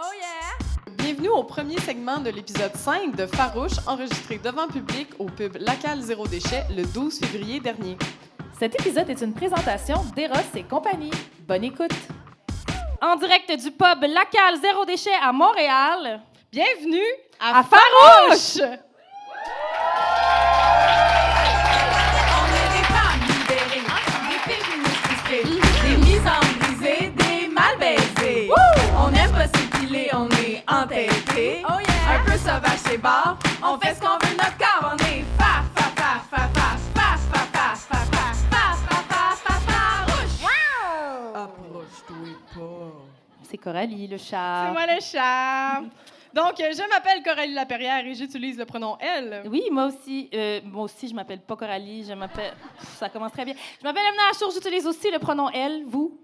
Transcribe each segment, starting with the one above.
Oh yeah! Bienvenue au premier segment de l'épisode 5 de Farouche, enregistré devant public au pub Lacal Zéro Déchet le 12 février dernier. Cet épisode est une présentation d'Eros et compagnie. Bonne écoute! En direct du pub Lacal Zéro Déchet à Montréal, bienvenue à Farouche! On est des femmes libérées, des féministes frustrées, des mises en brisées, des mal baisées. On aime pas s'épiler, on est entêtés. Oh yeah! Un peu sauvage chez bar, on fait ce qu'on veut notre corps. On est farouche. Approche-toi pas. C'est Coralie, le chat. C'est moi le chat. Donc, je m'appelle Coralie Lapierrière et j'utilise le pronom elle. Oui, moi aussi, je m'appelle pas Coralie, je m'appelle... Ça commence très bien. Je m'appelle Emna Achour, j'utilise aussi le pronom elle, vous.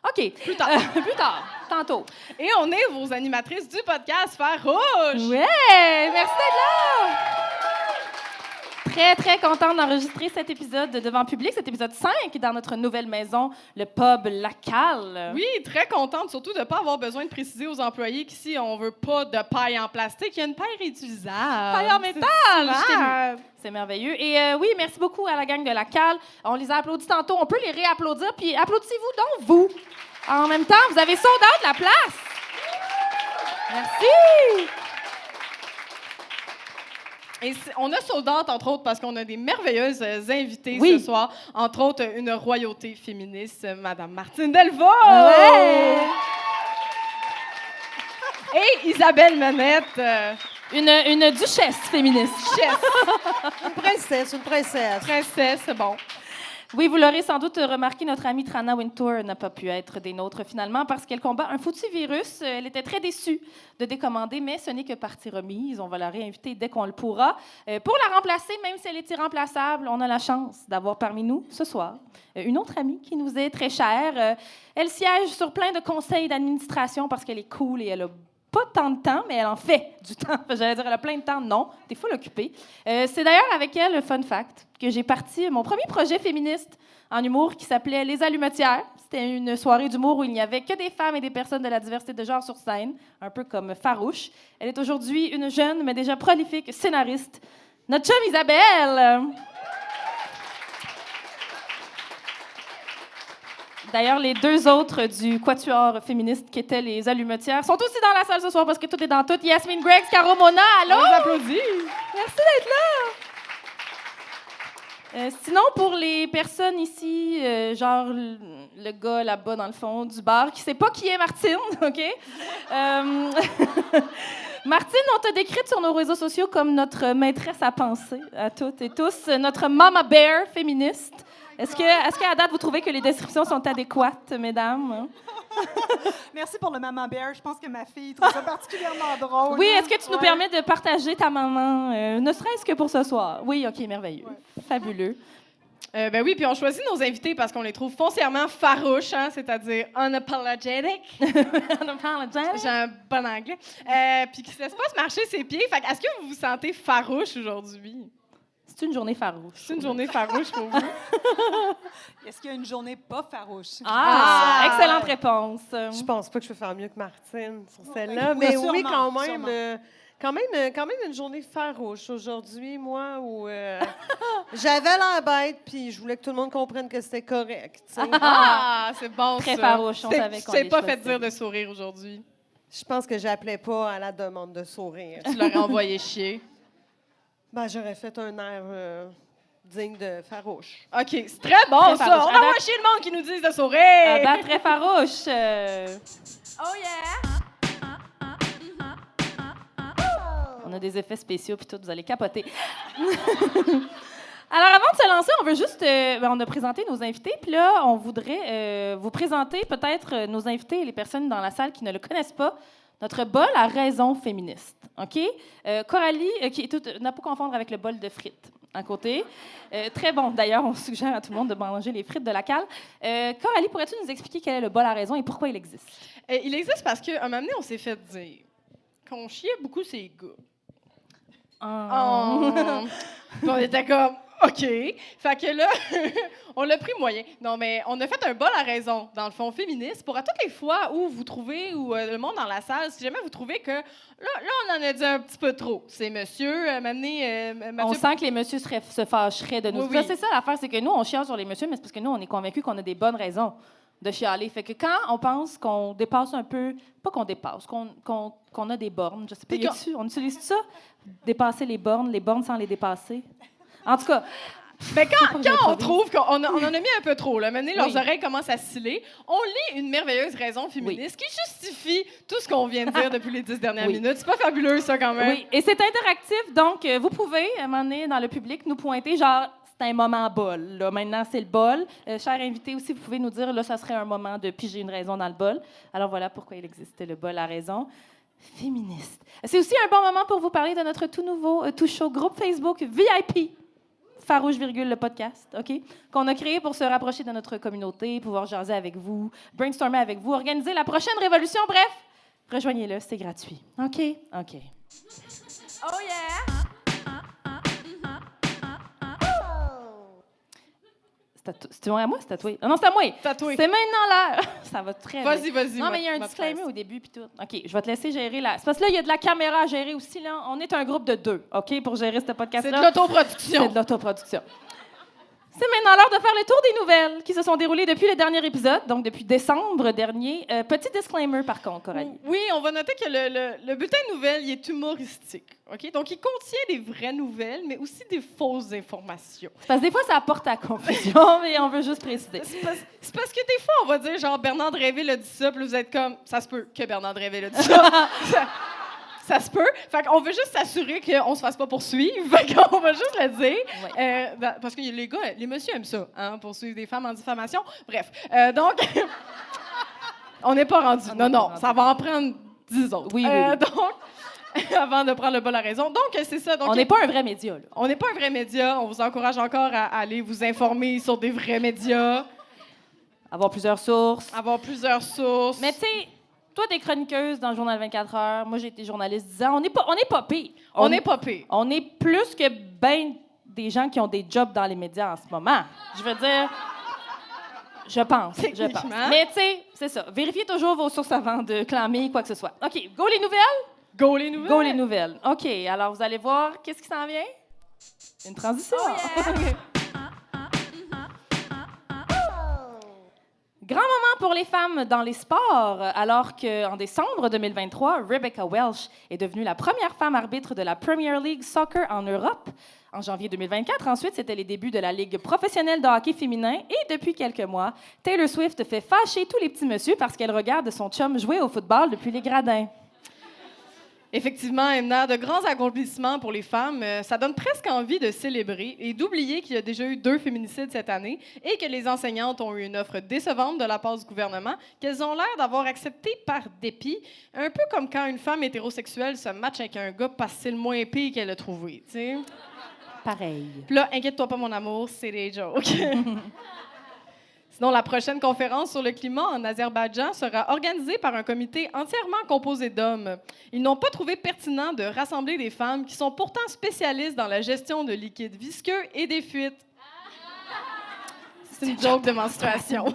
OK. Plus tard. Plus tard, tantôt. Et on est vos animatrices du podcast Farouche. Ouais! Merci d'être là! Très, très contente d'enregistrer cet épisode devant public, cet épisode 5 dans notre nouvelle maison, le pub Lacal. Oui, très contente, surtout de ne pas avoir besoin de préciser aux employés qu'ici, on veut pas de paille en plastique. Il y a une paille réutilisable. Paille en métal! C'est super. C'est merveilleux. Et oui, merci beaucoup à la gang de Lacal. On les a applaudis tantôt. On peut les réapplaudir. Puis applaudissez-vous donc, vous. En même temps, vous avez sold out la place. Merci! Et on a sold out, entre autres, parce qu'on a des merveilleuses invitées Oui. ce soir. Entre autres, une royauté féministe, Madame Martine Delvaux. Ouais! Et Isabelle Manette. Une duchesse féministe. Chef, Une princesse. princesse, c'est bon. Oui, vous l'aurez sans doute remarqué, notre amie Trana Wintour n'a pas pu être des nôtres finalement parce qu'elle combat un foutu virus. Elle était très déçue de décommander, mais ce n'est que partie remise. On va la réinviter dès qu'on le pourra. Pour la remplacer, même si elle est irremplaçable, on a la chance d'avoir parmi nous ce soir une autre amie qui nous est très chère. Elle siège sur plein de conseils d'administration parce qu'elle est cool et elle a pas tant de temps, mais elle en fait du temps. J'allais dire, elle a plein de temps. Non, t'es full occupée. C'est d'ailleurs avec elle, fun fact, que j'ai parti mon premier projet féministe en humour qui s'appelait Les Allumetières. C'était une soirée d'humour où il n'y avait que des femmes et des personnes de la diversité de genre sur scène, un peu comme Farouche. Elle est aujourd'hui une jeune, mais déjà prolifique scénariste. Notre chum Isabelle! D'ailleurs, les deux autres du quatuor féministe qui étaient les Allumetières sont aussi dans la salle ce soir parce que tout est dans tout. Yasmine Greggs, Caro Mona, allô? On les applaudit. Merci d'être là! Sinon, pour les personnes ici, genre le gars là-bas dans le fond du bar qui ne sait pas qui est Martine, OK? Martine, on t'a décrite sur nos réseaux sociaux comme notre maîtresse à penser, à toutes et tous, notre Mama Bear féministe. Est-ce qu'à date, vous trouvez que les descriptions sont adéquates, mesdames? Merci pour le maman bear. Je pense que ma fille trouve ça particulièrement drôle. Oui, est-ce que tu nous permets de partager ta maman, ne serait-ce que pour ce soir? Oui, OK, merveilleux. Ouais. Fabuleux. Ben oui, puis on choisit nos invités parce qu'on les trouve foncièrement farouches, hein, c'est-à-dire unapologetic. J'ai un bon anglais. Puis qui ne se laisse pas se marcher ses pieds. Fait que est-ce que vous vous sentez farouche aujourd'hui? C'est une journée farouche. C'est une journée farouche pour vous? Est-ce qu'il y a une journée pas farouche? Excellente réponse. Je pense pas que je peux faire mieux que Martine sur celle-là, Oui, mais sûrement, oui, quand même une journée farouche aujourd'hui, moi, où j'avais l'air bête, puis je voulais que tout le monde comprenne que c'était correct. Tu sais. Ah, c'est bon, Très ça. farouche, on savait qu'on C'est les pas fait choisissait. dire de sourire aujourd'hui. Je pense que j'appelais pas à la demande de sourire. Tu l'aurais envoyé chier. Ben, j'aurais fait un air digne de farouche. OK, c'est très bon, Très ça. farouche. On envoie chier le monde qui nous disent de sourire. Très farouche. Oh yeah! On a des effets spéciaux puis tout, vous allez capoter. Alors, avant de se lancer, on veut juste... on a présenté nos invités, puis là, on voudrait vous présenter peut-être nos invités et les personnes dans la salle qui ne le connaissent pas. Notre bol à raison féministe, OK? Coralie, qui est toute... n'a pas confondre avec le bol de frites, à côté. Très bon, d'ailleurs, on suggère à tout le monde de manger les frites de la cale. Coralie, pourrais-tu nous expliquer quel est le bol à raison et pourquoi il existe? Il existe parce qu'à un moment donné, on s'est fait dire qu'on chiait beaucoup ces gars. Oh. Puis on était comme, OK. Fait que là, on l'a pris moyen. Non, mais on a fait un bol à raison, dans le fond, féministe, pour à toutes les fois où vous trouvez, ou le monde dans la salle, si jamais vous trouvez que là, on en a dit un petit peu trop. C'est monsieur, Mathieu... On sent que les messieurs se fâcheraient de nous. Oui, Ça, oui. c'est ça l'affaire, c'est que nous, on chiale sur les messieurs, mais c'est parce que nous, on est convaincus qu'on a des bonnes raisons de chialer. Fait que quand on pense qu'on dépasse un peu, pas qu'on dépasse, qu'on a des bornes, je sais pas, on utilise ça? Dépasser les bornes sans les dépasser? En tout cas... Mais quand on trouve qu'on en a mis un peu trop, là, maintenant, leurs oreilles commencent à sciller, on lit une merveilleuse raison féministe qui justifie tout ce qu'on vient de dire depuis les 10 dernières minutes. C'est pas fabuleux, ça, quand même? Oui, et c'est interactif, donc vous pouvez, à un moment donné, dans le public, nous pointer, genre, c'est un moment bol. Là. Maintenant, c'est le bol. Chers invités aussi, vous pouvez nous dire, là, ça serait un moment de piger une raison dans le bol. Alors voilà pourquoi il existe le bol à raison. Féministe. C'est aussi un bon moment pour vous parler de notre tout nouveau, tout chaud groupe Facebook VIP. Farouche, le podcast, OK? Qu'on a créé pour se rapprocher de notre communauté, pouvoir jaser avec vous, brainstormer avec vous, organiser la prochaine révolution. Bref, rejoignez-le, c'est gratuit. OK? OK. Oh yeah! C'est à moi, c'est tatoué? Ah non, c'est à moi! Tatoué. C'est maintenant l'heure! Ça va très bien. Vas-y. Non, mais il y a un disclaimer au début, puis tout. OK, je vais te laisser gérer la... C'est parce que là, il y a de la caméra à gérer aussi, là. On est un groupe de 2, OK, pour gérer ce podcast-là. C'est de l'autoproduction. C'est de l'autoproduction. C'est maintenant l'heure de faire le tour des nouvelles qui se sont déroulées depuis le dernier épisode, donc depuis décembre dernier. Petit disclaimer, par contre, Coralie. Oui, on va noter que le bulletin de nouvelles, il est humoristique. OK? Donc, il contient des vraies nouvelles, mais aussi des fausses informations. Parce que des fois, ça apporte à confusion, mais on veut juste préciser. C'est parce que des fois, on va dire, genre, Bernard Dréville a dit ça, puis vous êtes comme, ça se peut que Bernard Dréville a dit ça. Ça se peut. Fait qu'on veut juste s'assurer qu'on se fasse pas poursuivre. Fait qu'on va juste le dire. Ouais. Parce que les gars, les messieurs aiment ça, hein, poursuivre des femmes en diffamation. Bref. Donc, on n'est pas rendu. Non, ça va en prendre 10 autres. Oui. Donc, avant de prendre le bol à raison. Donc, c'est ça. Donc, on n'est pas un vrai média, là. On n'est pas un vrai média. On vous encourage encore à aller vous informer sur des vrais médias. Avoir plusieurs sources. Mais tu sais, toi, t'es chroniqueuse dans le Journal 24 heures. Moi, j'ai été journaliste 10 ans. On n'est pas pire. On n'est pas pire. On est plus que ben des gens qui ont des jobs dans les médias en ce moment. Je veux dire, je pense. Mais tu sais, c'est ça. Vérifiez toujours vos sources avant de clamer quoi que ce soit. OK, go les nouvelles? Go les nouvelles. Go les nouvelles. OK, alors vous allez voir, qu'est-ce qui s'en vient? Une transition. Oh yeah! Grand moment pour les femmes dans les sports, alors qu'en décembre 2023, Rebecca Welch est devenue la première femme arbitre de la Premier League Soccer en Europe. En janvier 2024, ensuite, c'était les débuts de la Ligue professionnelle de hockey féminin. Et depuis quelques mois, Taylor Swift fait fâcher tous les petits messieurs parce qu'elle regarde son chum jouer au football depuis les gradins. Effectivement, Emna, de grands accomplissements pour les femmes. Ça donne presque envie de célébrer et d'oublier qu'il y a déjà eu 2 féminicides cette année et que les enseignantes ont eu une offre décevante de la part du gouvernement qu'elles ont l'air d'avoir acceptée par dépit. Un peu comme quand une femme hétérosexuelle se matche avec un gars parce que c'est le moins pire qu'elle a trouvé, tu sais. Pareil. Puis là, inquiète-toi pas, mon amour, c'est des jokes. Sinon, la prochaine conférence sur le climat en Azerbaïdjan sera organisée par un comité entièrement composé d'hommes. Ils n'ont pas trouvé pertinent de rassembler des femmes qui sont pourtant spécialistes dans la gestion de liquides visqueux et des fuites. C'est une joke de menstruation.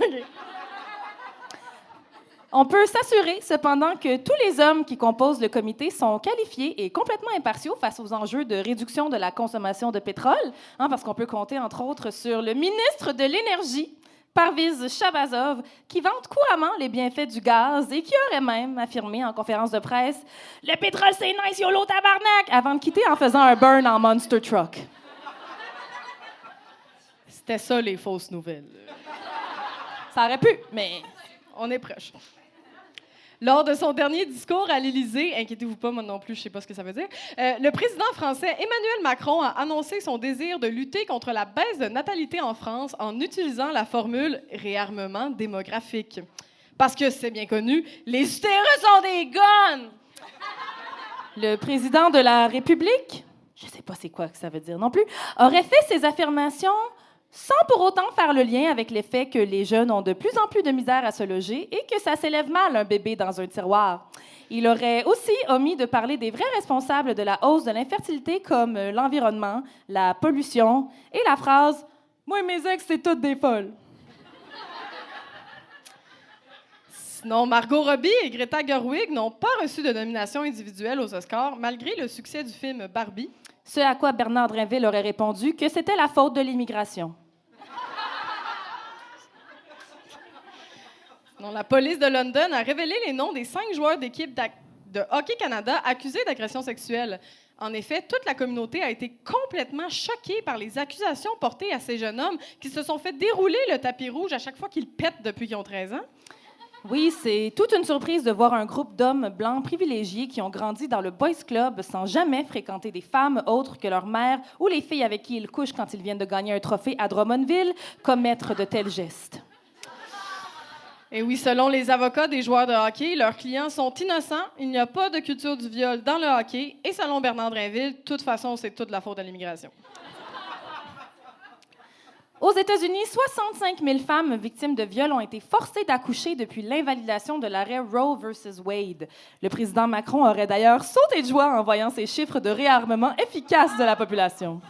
On peut s'assurer, cependant, que tous les hommes qui composent le comité sont qualifiés et complètement impartiaux face aux enjeux de réduction de la consommation de pétrole, parce qu'on peut compter, entre autres, sur le ministre de l'Énergie, Parviz Shabazov, qui vante couramment les bienfaits du gaz et qui aurait même affirmé en conférence de presse « Le pétrole, c'est nice, YOLO, tabarnak! » avant de quitter en faisant un burn en Monster Truck. C'était ça, les fausses nouvelles. Ça aurait pu, mais... On est proche. Lors de son dernier discours à l'Élysée, inquiétez-vous pas, moi non plus, je sais pas ce que ça veut dire, le président français Emmanuel Macron a annoncé son désir de lutter contre la baisse de natalité en France en utilisant la formule « réarmement démographique ». Parce que, c'est bien connu, les utérus ont des guns! Le président de la République, je sais pas c'est quoi que ça veut dire non plus, aurait fait ces affirmations sans pour autant faire le lien avec l'effet que les jeunes ont de plus en plus de misère à se loger et que ça s'élève mal un bébé dans un tiroir. Il aurait aussi omis de parler des vrais responsables de la hausse de l'infertilité comme l'environnement, la pollution et la phrase « Moi et mes ex, c'est toutes des folles ». Sinon, Margot Robbie et Greta Gerwig n'ont pas reçu de nomination individuelle aux Oscars, malgré le succès du film Barbie. Ce à quoi Bernard Drinville aurait répondu que c'était la faute de l'immigration. Non, la police de London a révélé les noms des 5 joueurs d'équipe de Hockey Canada accusés d'agression sexuelle. En effet, toute la communauté a été complètement choquée par les accusations portées à ces jeunes hommes qui se sont fait dérouler le tapis rouge à chaque fois qu'ils pètent depuis qu'ils ont 13 ans. Oui, c'est toute une surprise de voir un groupe d'hommes blancs privilégiés qui ont grandi dans le Boys Club sans jamais fréquenter des femmes autres que leur mère ou les filles avec qui ils couchent quand ils viennent de gagner un trophée à Drummondville commettre de tels gestes. Et oui, selon les avocats des joueurs de hockey, leurs clients sont innocents. Il n'y a pas de culture du viol dans le hockey. Et selon Bernard Drinville, de toute façon, c'est toute la faute de l'immigration. Aux États-Unis, 65 000 femmes victimes de viol ont été forcées d'accoucher depuis l'invalidation de l'arrêt Roe versus Wade. Le président Macron aurait d'ailleurs sauté de joie en voyant ces chiffres de réarmement efficace de la population.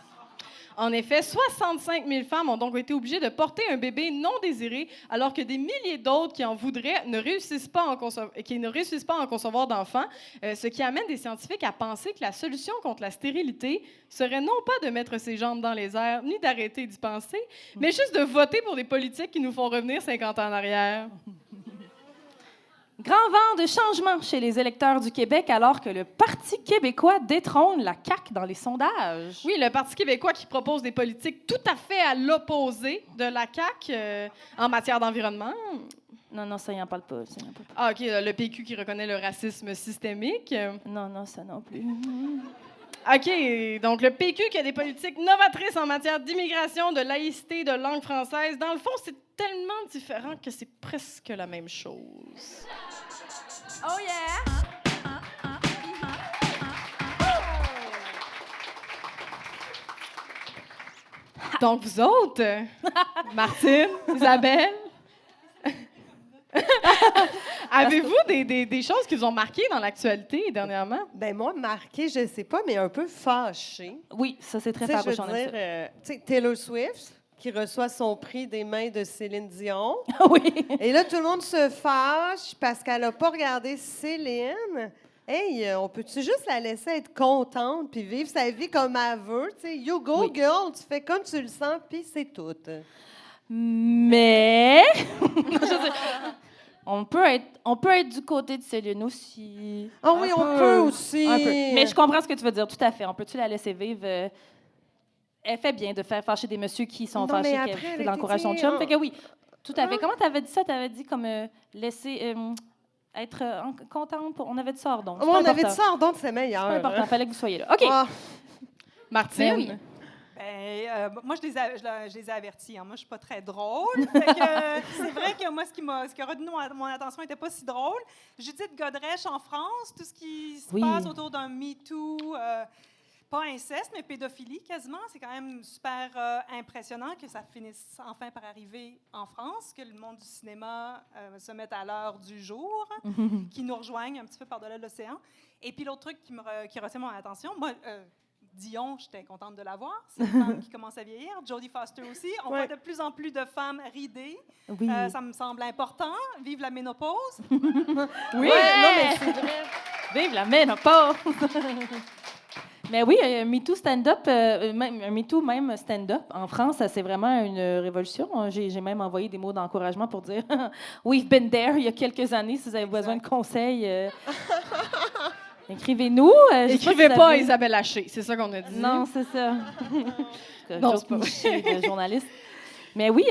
En effet, 65 000 femmes ont donc été obligées de porter un bébé non désiré, alors que des milliers d'autres qui en voudraient ne réussissent pas à en concevoir d'enfants, ce qui amène des scientifiques à penser que la solution contre la stérilité serait non pas de mettre ses jambes dans les airs, ni d'arrêter d'y penser, mais juste de voter pour des politiques qui nous font revenir 50 ans en arrière. Grand vent de changement chez les électeurs du Québec alors que le Parti québécois détrône la CAQ dans les sondages. Oui, le Parti québécois qui propose des politiques tout à fait à l'opposé de la CAQ en matière d'environnement. Non, ça y en parle pas. Ah, OK, le PQ qui reconnaît le racisme systémique. Non, ça non plus. OK, donc le PQ qui a des politiques novatrices en matière d'immigration, de laïcité, de langue française. Dans le fond, c'est tellement différent que c'est presque la même chose. Oh yeah! Donc, vous autres, Martine, Isabelle, avez-vous des choses qui vous ont marqué dans l'actualité dernièrement? Ben moi, marqué, je sais pas, mais un peu fâché. Oui, ça c'est très Tu sais, farouche. je veux dire, tu sais, Taylor Swift, qui reçoit son prix des mains de Céline Dion. Oui. Et là, tout le monde se fâche parce qu'elle n'a pas regardé Céline. Hey, on peut-tu juste la laisser être contente puis vivre sa vie comme elle veut? Tu sais, you go, Oui. girl, tu fais comme tu le sens, puis c'est tout. Mais je veux dire, on peut être du côté de Céline aussi. Ah oui, on peut aussi. Un peu. Mais je comprends ce que tu veux dire, tout à fait. On peut-tu la laisser vivre? Elle fait bien de faire fâcher des messieurs qui sont Non, mais fâchés après, qu'elle encourage son chum. Fait que oui, tout à fait. Hein? Comment tu avais dit ça? Tu avais dit comme laisser être contente. On avait dit ça hors d'onde. Oh, on avait dit ça, donc c'est meilleur. C'est pas important. Fallait que vous soyez là. OK. Ah. Martine? Ben oui. Moi, je les ai avertis. Hein. Moi, je suis pas très drôle. Fait que, c'est vrai que moi, ce qui a retenu mon attention n'était pas si drôle. Judith Godrèche en France, tout ce qui se Oui. passe autour d'un MeToo, pas inceste, mais pédophilie quasiment, c'est quand même super impressionnant que ça finisse enfin par arriver en France, que le monde du cinéma se mette à l'heure du jour, qui nous rejoignent un petit peu par-delà l'océan. Et puis l'autre truc qui retient mon attention, moi... Dion, j'étais contente de la voir. C'est une femme qui commence à vieillir. Jodie Foster aussi. On voit de plus en plus de femmes ridées. Oui. Ça me semble important. Vive la ménopause. Oui. Non, mais c'est vrai. Vive la ménopause! Mais oui, un MeToo stand-up, un MeToo même stand-up, en France, c'est vraiment une révolution. J'ai même envoyé des mots d'encouragement pour dire « We've been there » il y a quelques années. Si vous avez besoin de conseils, écrivez-nous. Écrivez pas à Isabelle Haché, c'est ça qu'on a dit. Non, c'est ça. Non, J'ose pas de journaliste. Mais oui,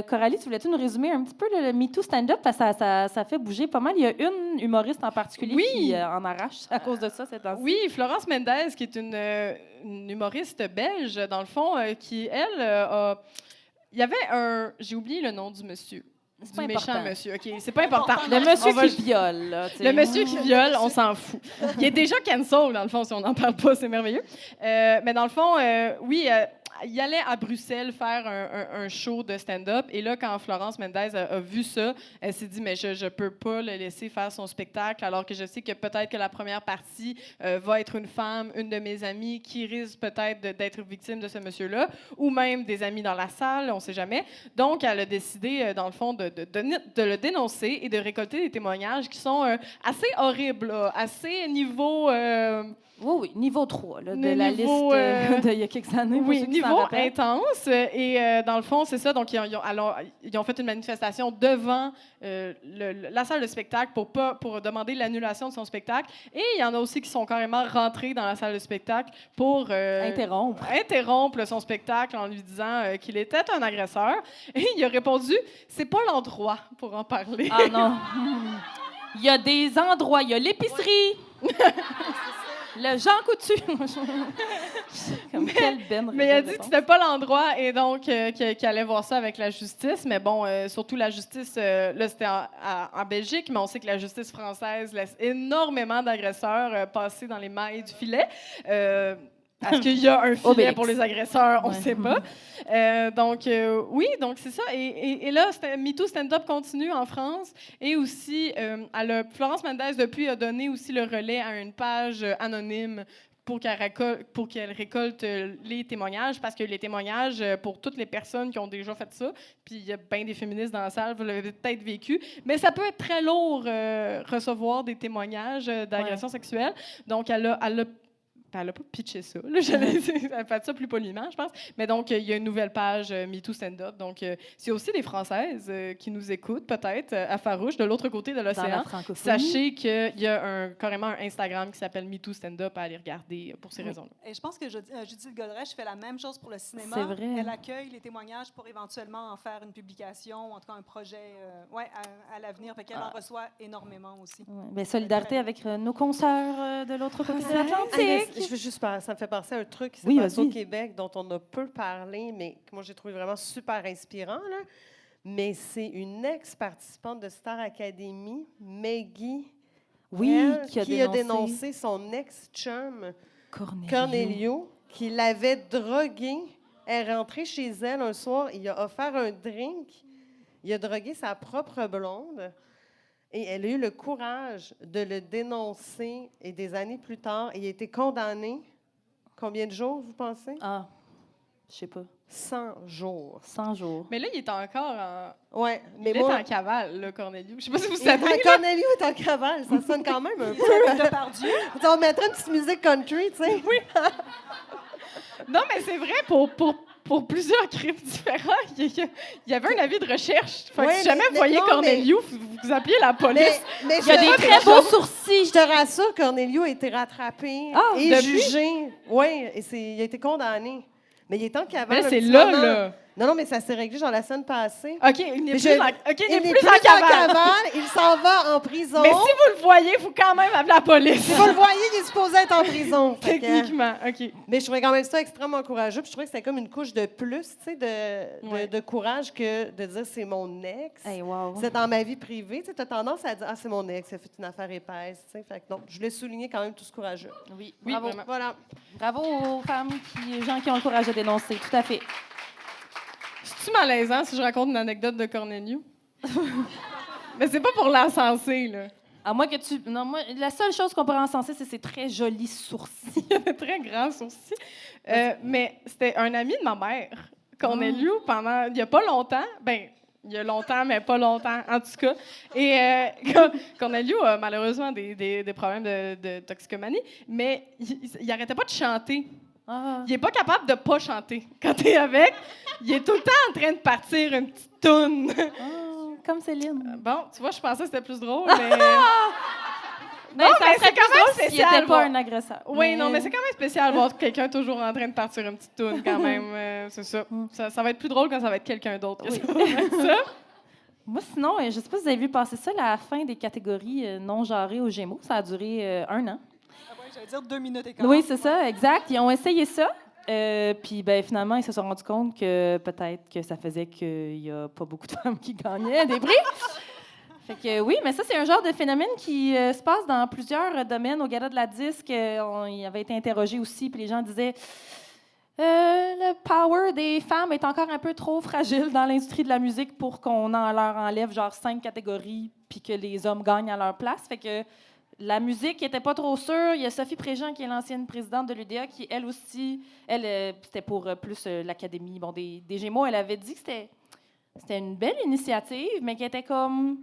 Coralie, tu voulais-tu nous résumer un petit peu le MeToo stand-up? Parce que ça fait bouger pas mal. Il y a une humoriste en particulier qui en arrache à cause de ça cette temps-ci. Oui, Florence Mendès, qui est une humoriste belge, dans le fond, qui, elle, a... Il y avait un... J'ai oublié le nom du monsieur. C'est Du pas méchant important. monsieur. OK, c'est pas important. Le monsieur On va- qui viole. Là, tu sais. Le monsieur qui viole, on s'en fout. Il est déjà cancel, dans le fond, si on n'en parle pas, c'est merveilleux. Mais dans le fond, oui, il allait à Bruxelles faire un show de stand-up. Et là, quand Florence Mendez a vu ça, elle s'est dit, mais je peux pas le laisser faire son spectacle, alors que je sais que peut-être que la première partie va être une femme, une de mes amies, qui risque peut-être d'être victime de ce monsieur-là, ou même des amis dans la salle, on sait jamais. Donc, elle a décidé, dans le fond, de le dénoncer et de récolter des témoignages qui sont assez horribles, là, assez niveau... Oui, niveau 3 là, de Le la niveau, liste d'il y a quelques années. pour Oui, ceux qui s'en niveau rappellent. intense. Et dans le fond, c'est ça. Donc, ils ont fait une manifestation devant la salle de spectacle pour demander l'annulation de son spectacle. Et il y en a aussi qui sont carrément rentrés dans la salle de spectacle pour interrompre son spectacle en lui disant qu'il était un agresseur. Et il a répondu, c'est pas l'endroit pour en parler. Ah non. Il y a des endroits. Il y a l'épicerie. Le Jean Coutu. Comme quelle benne. Mais il a dit que c'était pas l'endroit et donc qu'il allait voir ça avec la justice. Mais bon, surtout la justice, là, c'était en Belgique, mais on sait que la justice française laisse énormément d'agresseurs passer dans les mailles du filet. Est-ce qu'il y a un filet pour les agresseurs? On ne sait pas. Oui, donc c'est ça. Et là, MeToo Stand-Up continue en France. Et aussi, Florence Mendez, depuis, a donné aussi le relais à une page anonyme pour qu'elle récolte les témoignages, parce que les témoignages, pour toutes les personnes qui ont déjà fait ça, puis il y a bien des féministes dans la salle, vous l'avez peut-être vécu, mais ça peut être très lourd recevoir des témoignages d'agression sexuelle. Donc, elle a pas pitché ça. Là, elle a fait ça plus poliment, je pense. Mais donc, il y a une nouvelle page MeToo Stand-Up. Donc, c'est aussi des Françaises qui nous écoutent, peut-être, à Farouche, de l'autre côté de l'océan. Sachez qu'il y a carrément un Instagram qui s'appelle MeToo Stand-Up à aller regarder pour ces raisons-là. Et je pense que Judith Godrèche fait la même chose pour le cinéma. C'est vrai. Elle accueille les témoignages pour éventuellement en faire une publication, en tout cas un projet à l'avenir. Fait qu'elle en reçoit énormément aussi. Ouais. Bien, solidarité avec nos consoeurs de l'autre côté de l'Atlantique. Je veux juste ça me fait penser à un truc qui s'est Oui, passé au vas-y. Québec dont on a peu parlé, mais que moi j'ai trouvé vraiment super inspirant. Là. Mais c'est une ex-participante de Star Academy, Maggie, Oui, qui a dénoncé son ex-chum, Cornelio, qui l'avait drogué. Elle est rentrée chez elle un soir, il a offert un drink, il a drogué sa propre blonde. Et elle a eu le courage de le dénoncer. Et des années plus tard, il a été condamné. Combien de jours, vous pensez? Ah, je sais pas. 100 jours. 100 jours. Mais là, il est encore en... Oui, mais il est moi... en cavale, là, Cornelio. Je sais pas si vous savez. Cornelio est en cavale. Ça sonne quand même un peu. Pardieu. On mettrait une petite musique country, tu sais. Oui. Non, mais c'est vrai, pour plusieurs crimes différents, il y avait un avis de recherche. Fait que si jamais vous voyez Cornelio, vous appelez la police. Mais Il y a des très beaux sourcils. Je te rassure, Cornelio a été rattrapé et jugé. Oui, et il a été condamné. Mais il est en cavale. Mais c'est là. Non, mais ça s'est réglé genre la semaine passée. OK, il n'est plus plus en cavale. Il s'en va en prison. Mais si vous le voyez, il faut quand même appeler la police. Si vous le voyez, il est supposé être en prison. Techniquement, OK. Mais je trouvais quand même ça extrêmement courageux. Puis je trouvais que c'était comme une couche de plus, tu sais, de courage que de dire c'est mon ex. Hey, wow. C'est dans ma vie privée. Tu as tendance à dire c'est mon ex, ça fait une affaire épaisse. Tu sais. Fait que non, je voulais souligner quand même tout ce courageux. Oui, Oui, bravo. vraiment. Voilà. Bravo aux femmes, gens qui ont le courage de dénoncer. Tout à fait. C'est-tu malaisant si je raconte une anecdote de Cornelio? Mais c'est pas pour l'encenser, là. À moins que tu... Non, moi, la seule chose qu'on pourrait encenser, c'est ses très jolis sourcils. Il avait très grands sourcils. Mais c'était un ami de ma mère, Cornelio, pendant... Il y a pas longtemps. Ben, il y a longtemps, mais pas longtemps, en tout cas. Et Cornelio a malheureusement des problèmes de toxicomanie, mais il arrêtait pas de chanter. Ah. Il est pas capable de pas chanter. Quand t'es avec, il est tout le temps en train de partir une petite toune. Comme Céline. Bon, tu vois, je pensais que c'était plus drôle, mais... Ben, Non, ça mais serait c'est quand plus même drôle s'il spécial, n'était pas voir. un agresseur. Oui, non, mais c'est quand même spécial voir quelqu'un toujours en train de partir une petite toune, quand même. C'est ça. Ça va être plus drôle quand ça va être quelqu'un d'autre que Oui. ça va être ça. Moi, sinon, je ne sais pas si vous avez vu passer ça, la fin des catégories non genrées aux Gémeaux. Ça a duré 1 an. Ah ouais, j'allais dire 2 minutes et quart. Oui, c'est ça, exact. Ils ont essayé ça. Puis ben, finalement, ils se sont rendus compte que peut-être que ça faisait qu'il n'y a pas beaucoup de femmes qui gagnaient des prix. Fait que oui, mais ça, c'est un genre de phénomène qui se passe dans plusieurs domaines. Au Gala de la Disque, il avait été interrogé aussi, puis les gens disaient Le power des femmes est encore un peu trop fragile dans l'industrie de la musique pour qu'on leur enlève genre 5 catégories puis que les hommes gagnent à leur place. Fait que la musique n'était pas trop sûre. Il y a Sophie Préjean, qui est l'ancienne présidente de l'UDA, qui, elle aussi, c'était pour plus l'Académie des Gémeaux. Elle avait dit que c'était une belle initiative, mais qui était comme...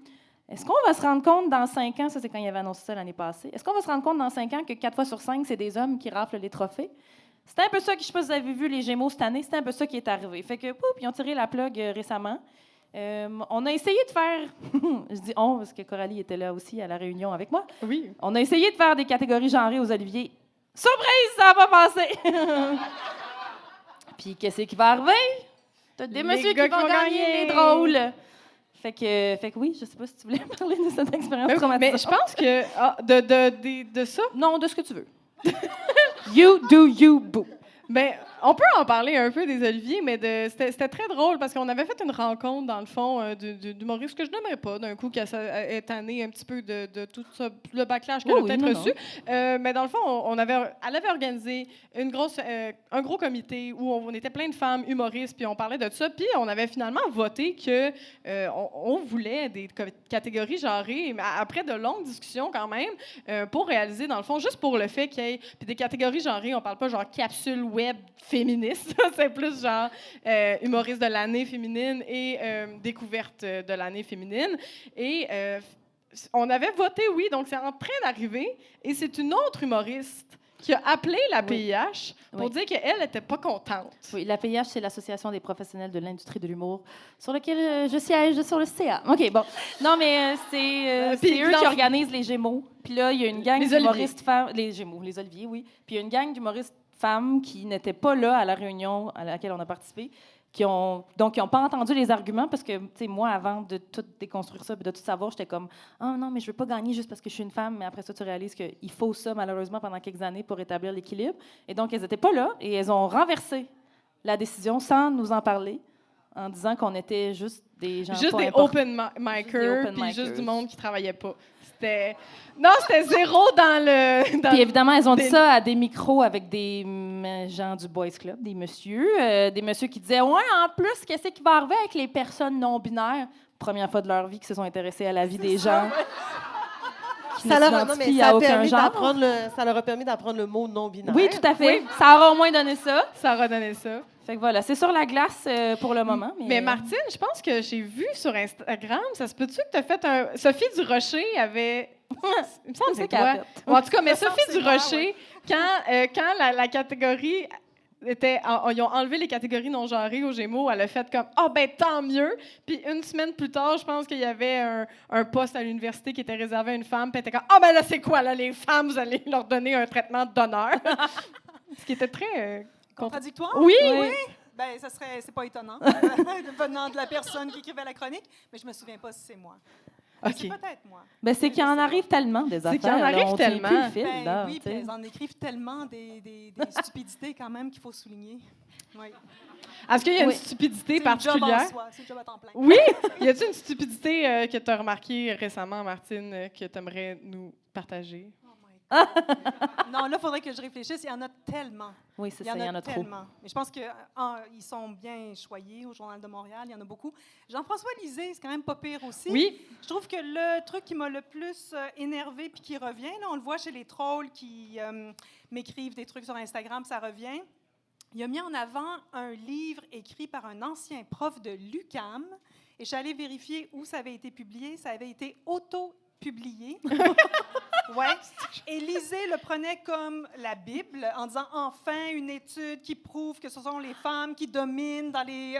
Est-ce qu'on va se rendre compte dans 5 ans, ça c'est quand il avait annoncé ça l'année passée, est-ce qu'on va se rendre compte dans 5 ans que 4 fois sur 5, c'est des hommes qui raflent les trophées? C'était un peu ça, je ne sais pas si vous avez vu les Gémeaux cette année, c'était un peu ça qui est arrivé. Fait que, pouf, ils ont tiré la plug récemment. On a essayé de faire... je dis « on » parce que Coralie était là aussi à la réunion avec moi. Oui. On a essayé de faire des catégories genrées aux Oliviers. Surprise, ça n'a pas passé! Puis qu'est-ce qui va arriver? T'as des messieurs qui vont gagner les drôles. Fait que oui, je sais pas si tu voulais parler de cette expérience traumatisante. Mais je pense que... de ça? Non, de ce que tu veux. You do you, boo. Ben, on peut en parler un peu des Oliviers, mais c'était très drôle parce qu'on avait fait une rencontre, dans le fond, d'humoristes que je n'aimerais pas, d'un coup, qui est tanné un petit peu de tout ça, le backlash qu'elle a peut-être reçu. Mais dans le fond, elle avait organisé un gros comité où on était plein de femmes humoristes, puis on parlait de ça, puis on avait finalement voté que on voulait des catégories genrées, mais après de longues discussions quand même, pour réaliser, dans le fond, juste pour le fait qu'il y ait puis des catégories genrées, on parle pas genre capsule web féministe, c'est plus genre humoriste de l'année féminine et découverte de l'année féminine. Et on avait voté oui, donc c'est en train d'arriver. Et c'est une autre humoriste qui a appelé la PIH pour dire qu'elle n'était pas contente. Oui, la PIH, c'est l'Association des professionnels de l'industrie de l'humour, sur laquelle je siège sur le CA. OK, bon. Non, mais c'est eux qui organisent les Gémeaux. Puis là, il y a une gang d'humoristes femmes... Les Gémeaux, les Oliviers, oui. Puis il y a une gang d'humoristes femmes qui n'étaient pas là à la réunion à laquelle on a participé, qui n'ont pas entendu les arguments parce que, tu sais, moi, avant de tout déconstruire ça et de tout savoir, j'étais comme « Ah non, mais je veux pas gagner juste parce que je suis une femme. » Mais après ça, tu réalises qu'il faut ça, malheureusement, pendant quelques années pour établir l'équilibre. Et donc, elles n'étaient pas là et elles ont renversé la décision sans nous en parler, en disant qu'on était juste des gens juste pas des importants. open-micers, puis juste du monde qui travaillait pas. C'était zéro dans le... Puis évidemment, elles ont dit ça à des micros avec des gens du Boys Club, des messieurs qui disaient « Ouais, en plus, qu'est-ce qui va arriver avec les personnes non-binaires? » Première fois de leur vie qui se sont intéressés à la vie des gens. Ça leur a permis d'apprendre le mot non-binaire. Oui, tout à fait. Oui. Ça aura au moins donné ça. Ça aura donné ça. Fait que voilà, c'est sur la glace pour le moment. Mais Martine, je pense que j'ai vu sur Instagram, ça se peut-tu que tu as fait un... Sophie Durocher avait... Il me semble que c'est toi. En tout cas, mais Sophie Durocher, quand la catégorie... ils ont enlevé les catégories non-genrées aux Gémeaux. Elle a fait comme « Ah, ben tant mieux! » Puis une semaine plus tard, je pense qu'il y avait un poste à l'université qui était réservé à une femme. Puis elle était comme « Ah, ben là, c'est quoi, là, les femmes? Vous allez leur donner un traitement d'honneur. » Ce qui était très... contradictoire? Oui! Ben, c'est pas étonnant, venant de la personne qui écrivait la chronique, mais je me souviens pas si c'est moi. OK. C'est peut-être moi. Ben, c'est qu'il en arrive tellement des affaires. C'est qu'il en arrive tellement. Oui, puis ils en écrivent tellement des stupidités quand même qu'il faut souligner. Oui. Est-ce qu'il y a une stupidité particulière? C'est le job à temps plein. Oui! Y a-t-il une stupidité que tu as remarquée récemment, Martine, que tu aimerais nous partager? Non, là, il faudrait que je réfléchisse. Il y en a tellement. Oui, c'est ça, il y en a trop. Mais je pense qu'ils sont bien choyés au Journal de Montréal. Il y en a beaucoup. Jean-François Lisée, c'est quand même pas pire aussi. Oui. Je trouve que le truc qui m'a le plus énervé puis qui revient, là, on le voit chez les trolls qui m'écrivent des trucs sur Instagram, ça revient. Il a mis en avant un livre écrit par un ancien prof de l'UQAM. Et je suis allée vérifier où ça avait été publié. Ça avait été auto-publié. Ouais. Et Lisée le prenait comme la Bible en disant enfin une étude qui prouve que ce sont les femmes qui dominent dans les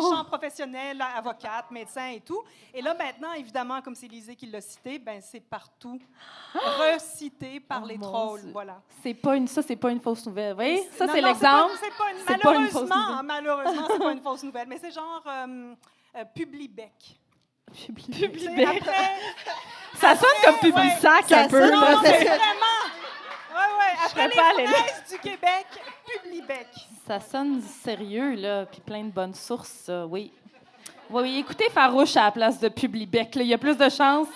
champs professionnels, avocates, médecins et tout. Et là maintenant, évidemment, comme c'est Lisée qui l'a cité, ben c'est partout recité par les trolls. Dieu. Voilà. C'est pas une fausse nouvelle. Oui, ça non, c'est non, l'exemple. Malheureusement, c'est pas une fausse nouvelle, mais c'est genre Publibec. Publibec. Ça sonne comme Publisac un peu. Non, c'est vraiment. Ouais. Après les fraises du Québec, Publibec. Ça sonne sérieux, là, puis plein de bonnes sources, oui. Oui, écoutez Farouche à la place de Publibec. Il y a plus de chances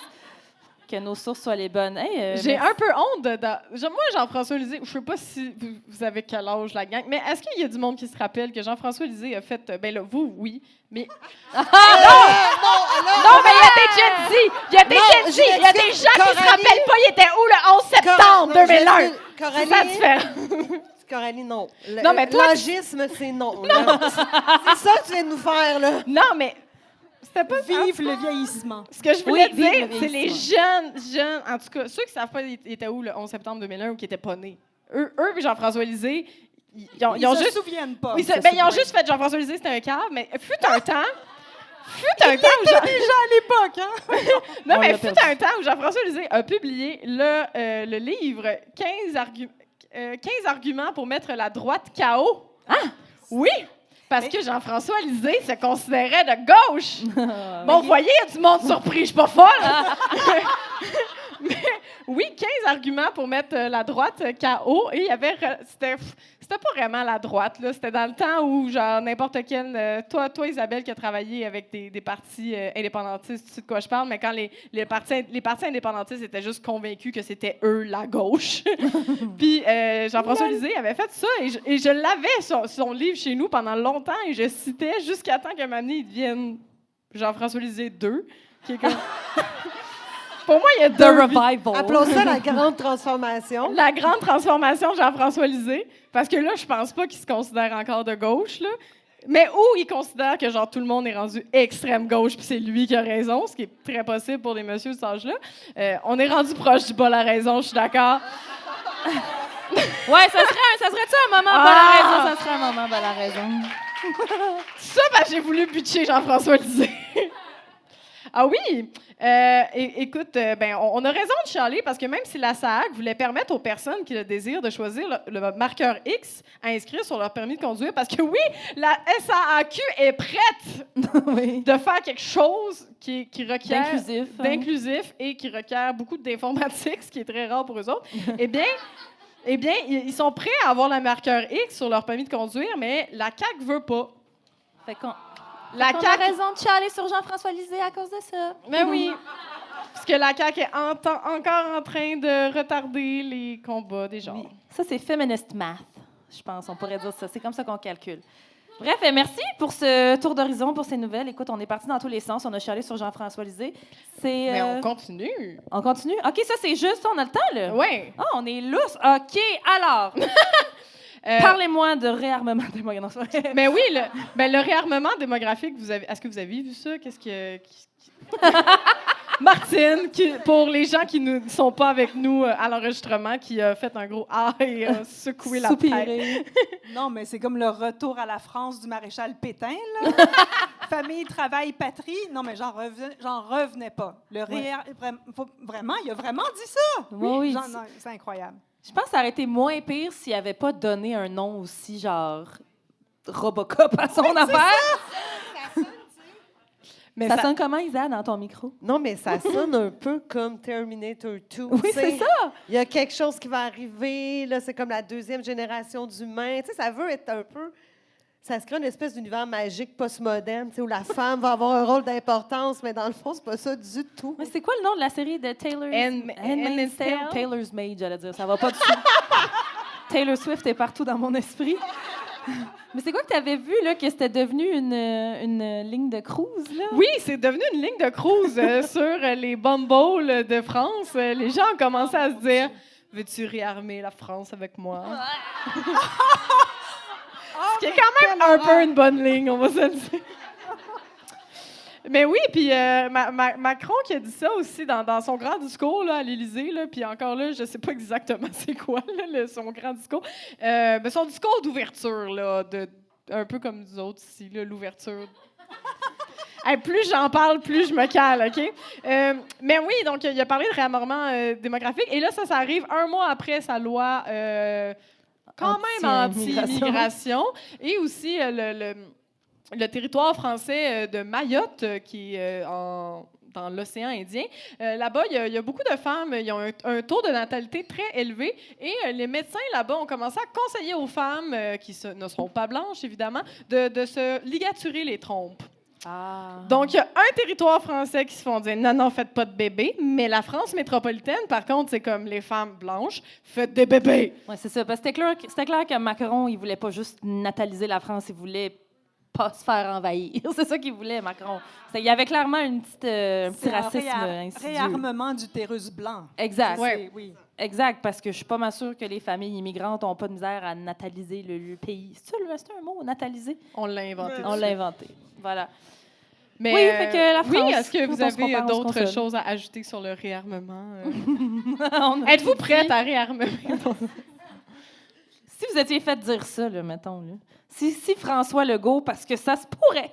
que nos sources soient les bonnes. Hey, J'ai merci. un peu honte moi, Jean-François Lisée, je sais pas si vous avez quel âge, la gang, mais est-ce qu'il y a du monde qui se rappelle que Jean-François Lisée a fait... Ben là, vous, oui, mais... Non, mais il y a des Gen Z! Il y a des Gen Z! Il y a des gens qui se rappellent pas, il était où le 11 septembre 2001? C'est ça différent. Coralie, non. Non, mais toi, L'agisme, c'est non. là. C'est ça que tu viens de nous faire, là. Non, mais... C'était pas ça. Vive le vieillissement. Ce que je voulais Oui, vive dire, le c'est les jeunes, en tout cas, ceux qui savent pas ils étaient où le 11 septembre 2001 ou qui étaient pas nés. Eux et Jean-François Lisée, ils ont Ils se juste... souviennent pas. Oui, ils ont juste fait Jean-François Lisée, c'était un cave, mais fut un temps où déjà à l'époque, hein? Non, On mais l'a fut perdu. un temps où Jean-François Lisée a publié le livre 15 arguments pour mettre la droite KO. Ah! Oui! Parce que Jean-François Lisée se considérait de gauche. Bon, vous voyez, il y a du monde surpris, je suis pas folle. Mais oui, 15 arguments pour mettre la droite KO. Et il y avait... C'était pas vraiment la droite, là. C'était dans le temps où, genre, n'importe quel... Toi, Isabelle, qui a travaillé avec des partis indépendantistes, tu sais de quoi je parle, mais quand les partis indépendantistes étaient juste convaincus que c'était eux, la gauche. Puis Jean-François Lisée avait fait ça. Et je l'avais, son livre, chez nous pendant longtemps. Et je citais jusqu'à temps qu'à un moment donné, il devienne Jean-François Lisée 2, qui est comme... Pour moi, il y a The deux... Revival. Appelons ça la grande transformation. La grande transformation de Jean-François Lisée. Parce que là, je pense pas qu'il se considère encore de gauche, là. Mais où il considère que, genre, tout le monde est rendu extrême gauche, puis c'est lui qui a raison, ce qui est très possible pour des messieurs de cet âge-là. On est rendu proche du bol à raison, je suis d'accord. Ouais, ça serait-tu un moment bol à raison? Ça serait un moment bol à raison. Ça, j'ai voulu butcher Jean-François Lisée. Ah oui! Écoute, on a raison de chialer parce que même si la SAAC voulait permettre aux personnes qui le désirent de choisir le marqueur X à inscrire sur leur permis de conduire, parce que oui, la SAAQ est prête de faire quelque chose qui requiert... D'inclusif et qui requiert beaucoup d'informatique, ce qui est très rare pour eux autres. Eh bien, ils sont prêts à avoir le marqueur X sur leur permis de conduire, mais la CAQ veut pas. Fait qu'on... On a raison de chialer sur Jean-François Lisée à cause de ça. Mais oui, parce que la CAQ est encore en train de retarder les combats des genres. Oui. Ça, c'est feminist math, je pense. On pourrait dire ça. C'est comme ça qu'on calcule. Bref, merci pour ce tour d'horizon, pour ces nouvelles. Écoute, on est parti dans tous les sens. On a chialé sur Jean-François Lisée. Mais on continue. On continue? OK, ça, c'est juste. On a le temps, là? Oui. Ah, on est lousse. OK, alors... Parlez-moi de réarmement démographique. Mais oui, le réarmement démographique, est-ce que vous avez vu ça? Qu'est-ce que... Martine, pour les gens qui ne sont pas avec nous à l'enregistrement, qui a fait un gros « ah » et a secoué la tête. Non, mais c'est comme le retour à la France du maréchal Pétain, là. Famille, travail, patrie. Non, mais j'en revenais pas. Vraiment, il a vraiment dit ça. Oui. Non, c'est incroyable. Je pense que ça aurait été moins pire s'il n'avait pas donné un nom aussi, genre, Robocop à son affaire. Mais ça sonne comment, Isa, dans ton micro? Non, mais ça sonne un peu comme Terminator 2. Oui, c'est ça. Il y a quelque chose qui va arriver. Là, c'est comme la deuxième génération d'humains. Tu sais, ça veut être un peu... Ça se crée une espèce d'univers magique postmoderne, tu sais, où la femme va avoir un rôle d'importance, mais dans le fond, c'est pas ça du tout. Mais c'est quoi le nom de la série de Taylor's... Handmaid's Tale? Taylor's Maid, j'allais dire. Ça va pas du tout. Taylor Swift est partout dans mon esprit. Mais c'est quoi que tu avais vu, là, que c'était devenu une ligne de cruise, là? Oui, c'est devenu une ligne de cruise sur les Bumble de France. Les gens ont commencé à se dire « Veux-tu réarmer la France avec moi? » Ce qui est quand même un peu une bonne ligne, on va se le dire. Mais oui, puis Macron qui a dit ça aussi dans son grand discours là, à l'Élysée, là, puis encore là, je sais pas exactement c'est quoi là, son grand discours. Mais son discours d'ouverture, là, un peu comme nous autres ici, là, l'ouverture. Hey, plus j'en parle, plus je me cale, OK? Mais oui, donc il a parlé de réarmement démographique, et là, ça arrive un mois après sa loi quand même anti-immigration, et aussi le territoire français de Mayotte, qui est dans l'océan Indien. Là-bas, il y a beaucoup de femmes, ils ont un taux de natalité très élevé, et les médecins là-bas ont commencé à conseiller aux femmes, qui ne seront pas blanches, évidemment, de se ligaturer les trompes. Donc, il y a un territoire français qui se font dire « Non, non, faites pas de bébés », mais la France métropolitaine, par contre, c'est comme les femmes blanches, faites des bébés. Oui, c'est ça. Parce que c'était clair que Macron, il voulait pas juste nataliser la France, il voulait pas se faire envahir. C'est ça qu'il voulait, Macron. Il y avait clairement un petit racisme insidieux. Réarmement d'utérus blanc. Exact. Ouais. Oui. Exact, parce que je suis pas mal sûre que les familles immigrantes n'ont pas de misère à nataliser le pays. C'est un mot, nataliser? On l'a inventé. On l'a inventé. Voilà. Mais, Oui, fait que la France, oui, est-ce que vous quand on se avez compare, on se d'autres console. choses à ajouter sur le réarmement? On a Êtes-vous tout prête dit. à réarmer? Si vous étiez fait dire ça, là, mettons, là. Si François Legault, parce que ça se pourrait,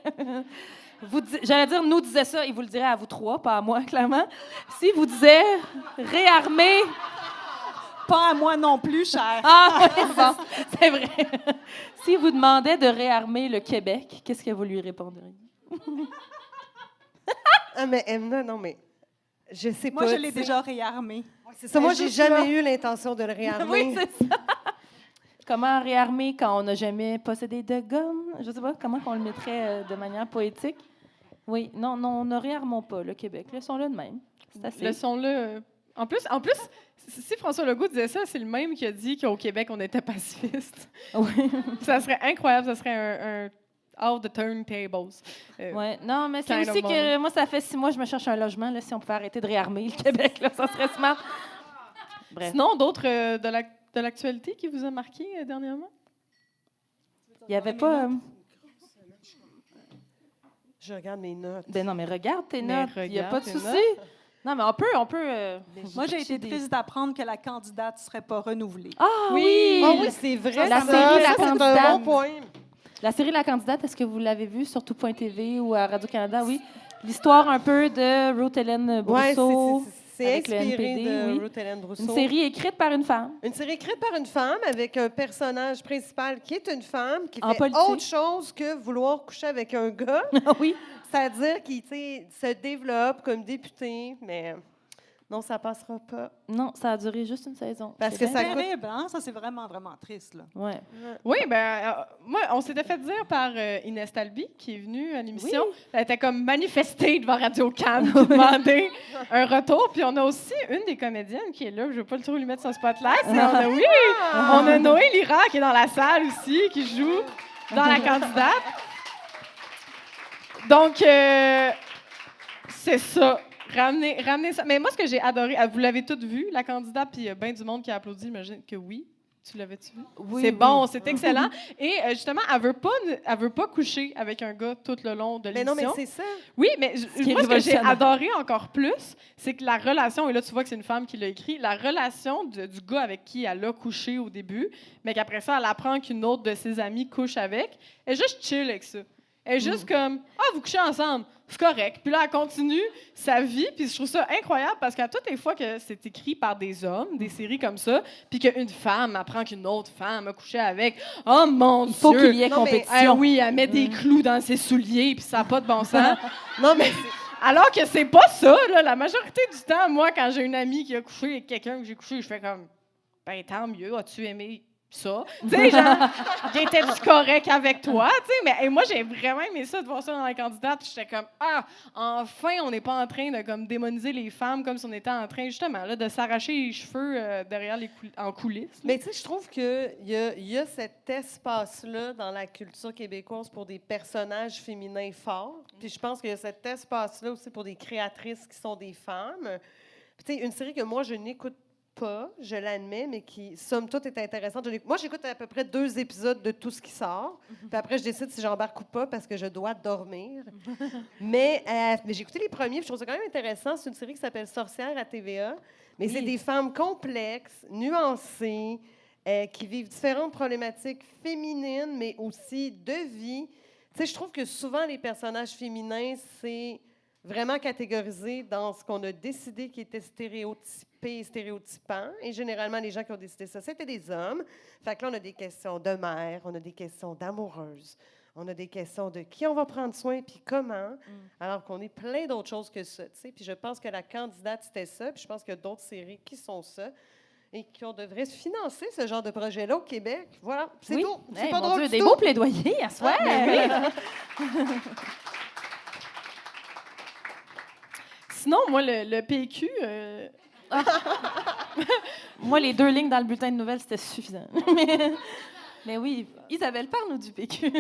j'allais dire, nous disait ça, il vous le dirait à vous trois, pas à moi, clairement. Si vous disiez réarmer... Pas à moi non plus, cher. Ah, ouais, bon, c'est vrai. Si vous demandait de réarmer le Québec, qu'est-ce que vous lui répondriez? Ah, mais Emna, non, mais je sais pas. Moi, je l'ai tu sais. déjà réarmé. C'est ça, moi, Mais j'ai juste jamais là. eu l'intention de le réarmer. Oui, c'est ça. Comment réarmer quand on n'a jamais possédé de gomme? Je sais pas, comment on le mettrait de manière poétique? Oui, non, ne réarmons pas le Québec. Laissons-le de même. C'est assez. Laissons-le. En plus, si François Legault disait ça, c'est le même qui a dit qu'au Québec, on était pacifiste. Oui. Ça serait incroyable, ça serait un out the turntables. Ouais. Non, mais c'est Kind of aussi que moi, ça fait 6 mois que je me cherche un logement. Là, si on pouvait arrêter de réarmer le Québec, là, ça serait smart. Bref. Sinon, d'autres de l'actualité qui vous a marqué dernièrement? Il n'y avait pas... Je regarde mes notes. Ben non, mais regarde tes Mais notes. Il n'y a regarde pas de tes souci. Non, mais on peut. Moi, j'ai été triste d'apprendre que la candidate ne serait pas renouvelée. Ah oui! Ah oui, c'est vrai. La ça. série La Ça, c'est un Candidate. bon point. La série La Candidate, est-ce que vous l'avez vue sur tout.tv ou à Radio-Canada? Oui. L'histoire un peu de Ruth Hélène Ouais, Brousseau. c'est avec le inspiré NPD, de oui. Ruth Hélène Brousseau. Une série écrite par une femme. Une série écrite par une femme avec un personnage principal qui est une femme qui En fait politique. autre chose que vouloir coucher avec un gars. Oui. C'est-à-dire qu'il tu sais, se développe comme député, mais non, ça passera pas. Non, ça a duré juste une saison. Parce C'est que bien. ça coûte. Terrible, hein? Ça, c'est vraiment, vraiment triste, là. Ouais. Oui, moi, on s'était fait dire par Inès Talby, qui est venue à l'émission. Oui. Elle était comme manifestée devant Radio-Can, qui demandait un retour. Puis on a aussi une des comédiennes qui est là, je ne veux pas le trop lui mettre son spotlight, mais on a Noé Lira qui est dans la salle aussi, qui joue dans La Candidate. Donc, c'est ça. Ramener ça. Mais moi, ce que j'ai adoré, vous l'avez toutes vu, La Candidate, puis il y a bien du monde qui a applaudi, j'imagine que oui. Tu l'avais-tu vu? Oui, C'est oui. bon, c'est excellent. Et justement, elle veut pas coucher avec un gars tout le long de Mais non, l'émission. mais c'est ça. Oui, mais qui est moi, ce que j'ai révolutionnaire. adoré encore plus, c'est que la relation, et là, tu vois que c'est une femme qui l'a écrit, la relation du gars avec qui elle a couché au début, mais qu'après ça, elle apprend qu'une autre de ses amies couche avec, elle est juste chill avec ça. Elle est juste comme « Ah, vous couchez ensemble, c'est correct. » Puis là, elle continue sa vie, puis je trouve ça incroyable parce qu'à toutes les fois que c'est écrit par des hommes, des séries comme ça, puis qu'une femme apprend qu'une autre femme a couché avec, « Oh mon Dieu! » Il faut qu'il y ait Non, mais, compétition. Oui, elle met des clous dans ses souliers, puis ça n'a pas de bon sens. Non, mais Alors que c'est pas ça, là. La majorité du temps, moi, quand j'ai une amie qui a couché avec quelqu'un que j'ai couché, je fais comme, ben tant mieux, as-tu aimé ça? Tu sais, genre, étais-tu correct avec toi? Tu sais, mais moi, j'ai vraiment aimé ça, de voir ça dans La Candidate. J'étais comme, ah, enfin, on n'est pas en train de comme démoniser les femmes comme si on était en train, justement, là, de s'arracher les cheveux derrière en coulisses. Mais tu sais, je trouve qu'il y a cet espace-là dans la culture québécoise pour des personnages féminins forts. Puis je pense qu'il y a cet espace-là aussi pour des créatrices qui sont des femmes. Puis tu sais, une série que moi, je n'écoute pas, je l'admets, mais qui, somme toute, est intéressante. Moi, j'écoute à peu près 2 épisodes de tout ce qui sort. Puis après, je décide si j'embarque ou pas parce que je dois dormir. mais j'ai écouté les premiers, puis je trouve ça quand même intéressant. C'est une série qui s'appelle Sorcières à TVA. Mais c'est des femmes complexes, nuancées, qui vivent différentes problématiques féminines, mais aussi de vie. Tu sais, je trouve que souvent, les personnages féminins, c'est vraiment catégorisé dans ce qu'on a décidé qui était stéréotypé et stéréotypant. Et généralement, les gens qui ont décidé ça, c'était des hommes. Fait que là, on a des questions de mère, on a des questions d'amoureuses, on a des questions de qui on va prendre soin puis comment, alors qu'on est plein d'autres choses que ça. Tu sais. Puis je pense que La Candidate, c'était ça. Puis je pense qu'il y a d'autres séries qui sont ça et qu'on devrait financer ce genre de projet-là au Québec. Voilà, c'est Oui. tout. C'est Hey, pas mon drôle Dieu, du des tout. beaux plaidoyers à soir. Sinon, moi, le PQ... Moi, les 2 lignes dans le bulletin de nouvelles, c'était suffisant. Mais oui, Isabelle, parle-nous du PQ.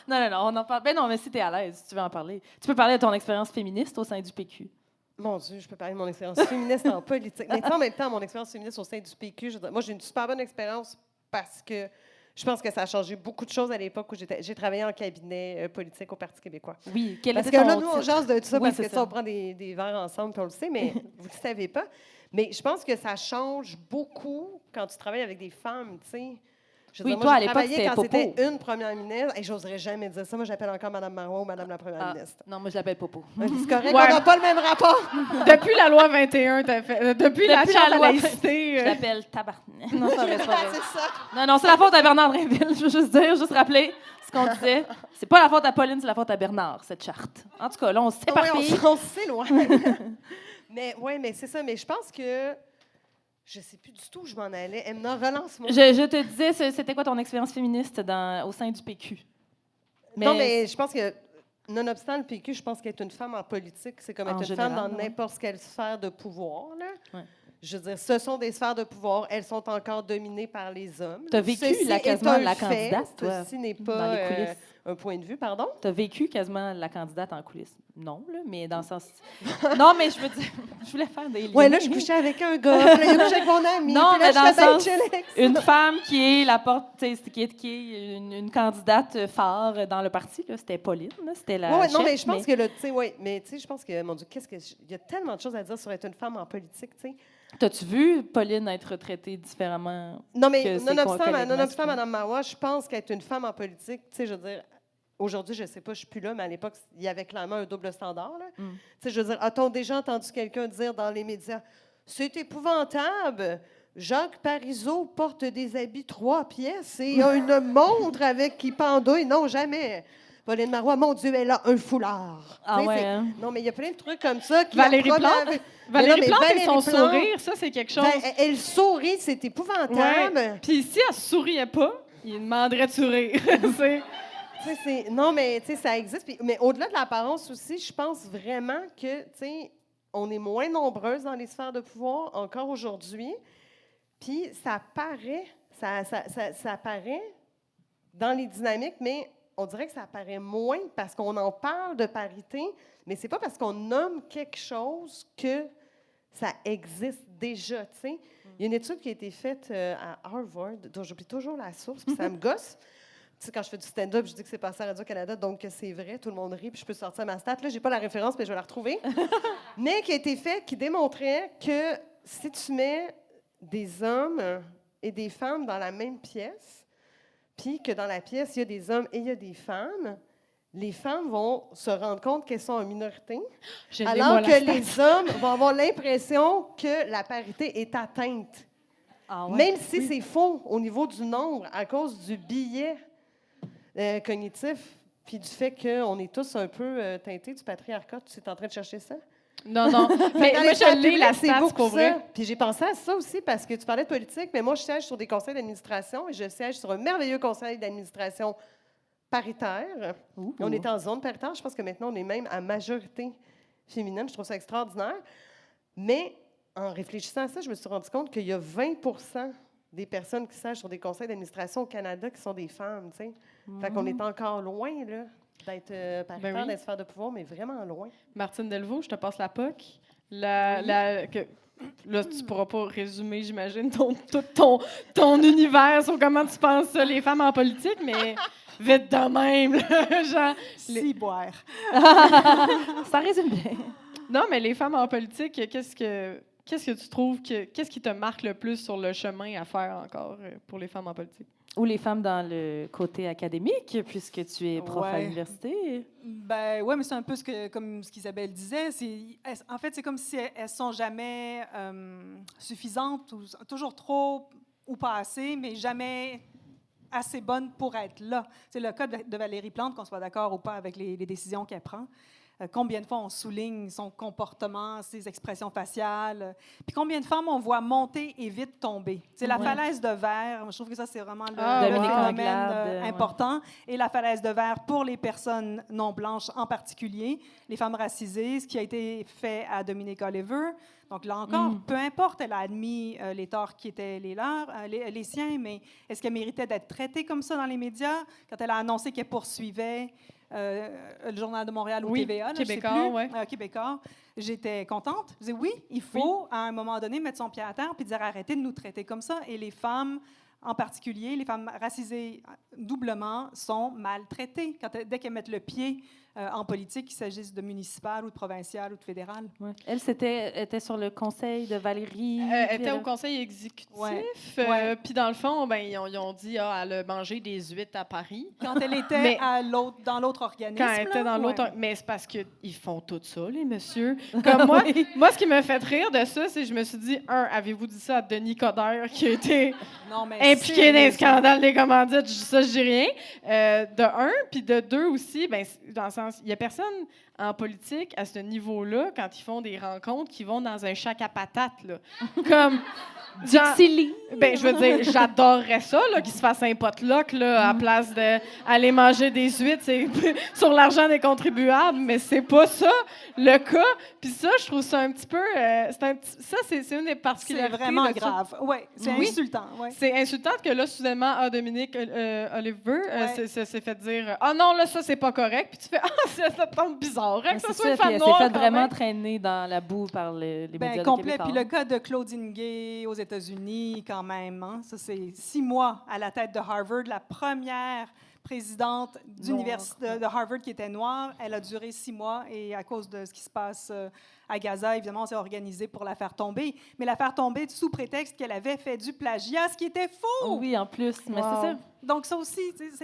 Non, on en parle. Ben non, mais si t'es à l'aise, si tu veux en parler. Tu peux parler de ton expérience féministe au sein du PQ. Mon Dieu, je peux parler de mon expérience féministe en politique. Mais en même temps, mon expérience féministe au sein du PQ, moi, j'ai une super bonne expérience parce que je pense que ça a changé beaucoup de choses à l'époque où j'ai travaillé en cabinet politique au Parti québécois. Oui, parce que là, nous, on jase de tout ça parce que ça, on prend des verres ensemble puis on le sait, mais vous ne le savez pas. Mais je pense que ça change beaucoup quand tu travailles avec des femmes, tu sais. Oui, moi, toi, à j'ai l'époque, travaillé quand c'était c'était une première ministre. Et j'oserais jamais dire ça. Moi, j'appelle encore Mme Marois ou Mme la première ministre. Non, moi, je l'appelle Popo. C'est correct, on n'a pas le même rapport. Depuis la loi 21, depuis la charte de la laïcité. Je l'appelle Tabarnak. Non, ça reste pas vrai. C'est ça. Non, c'est la faute à Bernard Drinville. Je veux juste rappeler ce qu'on disait. C'est pas la faute à Pauline, c'est la faute à Bernard, cette charte. En tout cas, là, on s'éparpille. On s'éloigne. mais c'est ça. Mais je pense que je sais plus du tout où je m'en allais. Emna, relance-moi. Je te disais, c'était quoi ton expérience féministe au sein du PQ? Non, mais je pense que, nonobstant le PQ, je pense qu'être une femme en politique, c'est comme être une femme dans n'importe quelle sphère de pouvoir. Là. Ouais. Je veux dire, ce sont des sphères de pouvoir. Elles sont encore dominées par les hommes. Tu as vécu quasiment la candidate, toi, ceci n'est pas dans les coulisses. Un point de vue, pardon? Tu as vécu quasiment la candidate en coulisses. Non, là, mais dans le sens... Non, mais je veux dire, je voulais faire des liens. Oui, là, je couchais avec un gars, puis là, il a couché avec mon ami. Non, puis là, mais dans le sens, chillax. une femme qui est la porte, qui est une candidate phare dans le parti, là, c'était Pauline, là, c'était la chef, non, mais je pense que, tu sais, oui, mais tu sais, je pense que, mon Dieu, il y a tellement de choses à dire sur être une femme en politique, tu sais. T'as-tu vu Pauline être traitée différemment? Non, mais nonobstant Mme Marois, je pense qu'être une femme en politique, tu sais, je veux dire, aujourd'hui, je ne sais pas, je ne suis plus là, mais à l'époque, il y avait clairement un double standard. Tu sais, je veux dire, a-t-on déjà entendu quelqu'un dire dans les médias « C'est épouvantable! Jacques Parizeau porte des habits 3 pièces et a une montre avec qui pendouille. » Non, jamais. Pauline Marois, mon Dieu, elle a un foulard. Ah ouais, hein? Non, mais il y a plein de trucs comme ça. Valérie Plante? Valérie Plante et son sourire, ça, c'est quelque chose. Elle sourit, c'est épouvantable. Ouais. Puis si elle ne souriait pas, il demanderait de sourire. Non, mais ça existe. Mais au-delà de l'apparence aussi, je pense vraiment que on est moins nombreuses dans les sphères de pouvoir encore aujourd'hui. Puis ça paraît, ça apparaît dans les dynamiques, mais on dirait que ça apparaît moins parce qu'on en parle de parité, mais c'est pas parce qu'on nomme quelque chose que ça existe déjà. Il y a une étude qui a été faite à Harvard, dont j'oublie toujours la source, puis ça me gosse. Tu sais, quand je fais du stand-up, je dis que c'est passé à Radio-Canada, donc c'est vrai, tout le monde rit, puis je peux sortir ma stat. Là, j'ai pas la référence, mais je vais la retrouver. Mais qui a été fait, qui démontrait que si tu mets des hommes et des femmes dans la même pièce, puis que dans la pièce, il y a des hommes et il y a des femmes, les femmes vont se rendre compte qu'elles sont en minorité, alors que les hommes vont avoir l'impression que la parité est atteinte. Ah ouais, même si c'est faux au niveau du nombre, à cause du biais cognitif, puis du fait qu'on est tous un peu teintés du patriarcat. Tu es en train de chercher ça? Non. Mais moi, je lis la stats pour vrai. Puis j'ai pensé à ça aussi parce que tu parlais de politique, mais moi, je siège sur des conseils d'administration et je siège sur un merveilleux conseil d'administration paritaire. On est en zone paritaire. Je pense que maintenant, on est même à majorité féminine. Je trouve ça extraordinaire. Mais en réfléchissant à ça, je me suis rendu compte qu'il y a 20 des personnes qui siègent sur des conseils d'administration au Canada qui sont des femmes, tu sais. Fait qu'on est encore loin, là, d'être paritaire, d'être sphère de pouvoir, mais vraiment loin. Martine Delvaux, je te passe la POC. Là, tu ne pourras pas résumer, j'imagine, ton univers sur comment tu penses ça, les femmes en politique, mais vite de même, là, genre... Boire. Ça résume bien. Non, mais les femmes en politique, qu'est-ce que tu trouves, qu'est-ce qui te marque le plus sur le chemin à faire encore pour les femmes en politique? Ou les femmes dans le côté académique, puisque tu es prof à l'université? Ben oui, mais c'est un peu comme ce qu'Isabelle disait. En fait, c'est comme si elles sont jamais suffisantes, ou toujours trop ou pas assez, mais jamais assez bonnes pour être là. C'est le cas de Valérie Plante, qu'on soit d'accord ou pas avec les décisions qu'elle prend. Combien de fois on souligne son comportement, ses expressions faciales. Puis combien de femmes on voit monter et vite tomber. C'est la falaise de verre. Je trouve que ça, c'est vraiment le phénomène important. Et la falaise de verre pour les personnes non blanches en particulier, les femmes racisées, ce qui a été fait à Dominique Oliver. Donc là encore, peu importe, elle a admis les torts qui étaient les leurs, les siens, mais est-ce qu'elle méritait d'être traitée comme ça dans les médias quand elle a annoncé qu'elle poursuivait le Journal de Montréal ou TVA, Québécois. J'étais contente. Je disais oui, il faut à un moment donné mettre son pied à terre puis dire arrêtez de nous traiter comme ça. Et les femmes, en particulier, les femmes racisées doublement, sont maltraitées dès qu'elles mettent le pied en politique, qu'il s'agisse de municipal ou de provincial ou de fédéral. Ouais. Elle était sur le conseil de Valérie. Elle était au conseil exécutif. Puis dans le fond, ils ont dit elle a mangé des huîtres à Paris. Quand elle était dans l'autre organisme. Quand elle était dans l'autre... Mais c'est parce qu'ils font tout ça, les messieurs. Comme moi, ce qui me fait rire de ça, c'est que je me suis dit, avez-vous dit ça à Denis Coderre qui a été impliqué dans un scandale des commandites? Ça, je dis rien. De un, puis de deux aussi, dans le sens, il n'y a personne en politique à ce niveau-là, quand ils font des rencontres, qui vont dans un chac à patates, là. Comme... je veux dire, j'adorerais ça, là, qu'ils se fassent un potluck, là, à place d'aller manger des huîtres sur l'argent des contribuables, mais c'est pas ça le cas. Puis ça, je trouve ça un petit peu... c'est une des particularités. C'est vraiment grave. C'est insultant. Ouais. C'est insultant que là, soudainement, Dominique Oliver s'est fait dire « Ah non, là, ça, c'est pas correct. » Puis tu fais « ça tombe bizarre, hein, que ça soit une femme noire. » Elle s'est fait vraiment traîner dans la boue par les médias complet. québécois. Puis le cas de Claudine Gay aux États-Unis, quand même. Hein? Ça, c'est 6 mois à la tête de Harvard. La première présidente d'université de Harvard qui était noire, elle a duré 6 mois. Et à cause de ce qui se passe à Gaza, évidemment, on s'est organisé pour la faire tomber. Mais la faire tomber sous prétexte qu'elle avait fait du plagiat, ce qui était faux! Oui, en plus. Mais c'est ça. Donc, ça aussi,